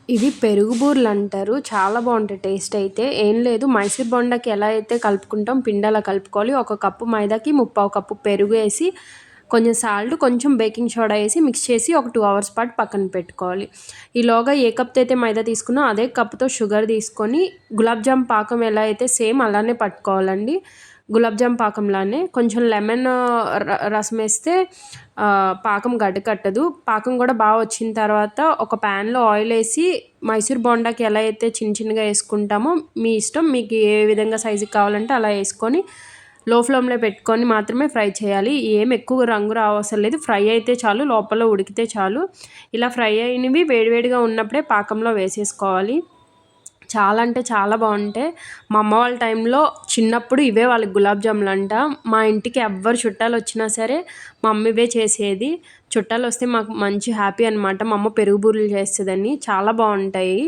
ఇవి పెరుగు బూరెలు అంటారు. చాలా బావుంటాయి టేస్ట్ అయితే. ఏం లేదు మైసూర్ బోండాకి ఎలా అయితే కలుపుకుంటాం పిండి అలా కలుపుకోవాలి. ఒక కప్పు మైదాకి ముప్పావు కప్పు పెరుగు ఏసి, కొంచెం సాల్ట్, కొంచెం బేకింగ్ సోడా ఏసి మిక్స్ చేసి ఒక 2 అవర్స్ పాటు పక్కన పెట్టుకోవాలి. ఈలోగా ఏ కప్‌తో అయితే మైదా తీసుకున్నామో అదే కప్‌తో షుగర్ తీసుకొని గులాబ్ జామ్ పాకం ఎలా అయితే సేమ్ అలానే పట్టుకోవాలండి. గులాబ్ జామ్ పాకంలానే కొంచెం లెమన్ రసమేస్తే పాకం గడ్డకట్టదు. పాకం కూడా బాగా వచ్చిన తర్వాత ఒక ప్యాన్‌లో ఆయిల్ ఏసి మైసూర్ బోండాకి ఎలా అయితే చిన్న చిన్నగా ఏసుకుంటామో మీ ఇష్టం. మీకు ఏ విధంగా సైజుకి కావాలంటే అలా ఏసుకొని లో ఫ్లేమ్‌లో పెట్టుకొని మాత్రమే ఫ్రై చేయాలి. ఏం ఎక్కువ రంగు రావసరం లేదు. ఫ్రై అయితే చాలు, లోపల ఉడికితే చాలు. ఇలా ఫ్రై అయినవి వేడివేడిగా ఉన్నప్పుడే పాకంలో వేసేసుకోవాలి. చాలా అంటే చాలా బావుంటాయి. మా అమ్మ వాళ్ళ టైంలో చిన్నప్పుడు ఇవే వాళ్ళకి గులాబ్ జాములంట. మా ఇంటికి ఎవ్వరు చుట్టాలొచ్చినా సరే మా అమ్మ ఇవే చేసేది. చుట్టాలొస్తే మాకు మంచి హ్యాపీ అనమాట. మా అమ్మ పెరుగు బూరెలు చేస్తదని. చాలా బావుంటాయి.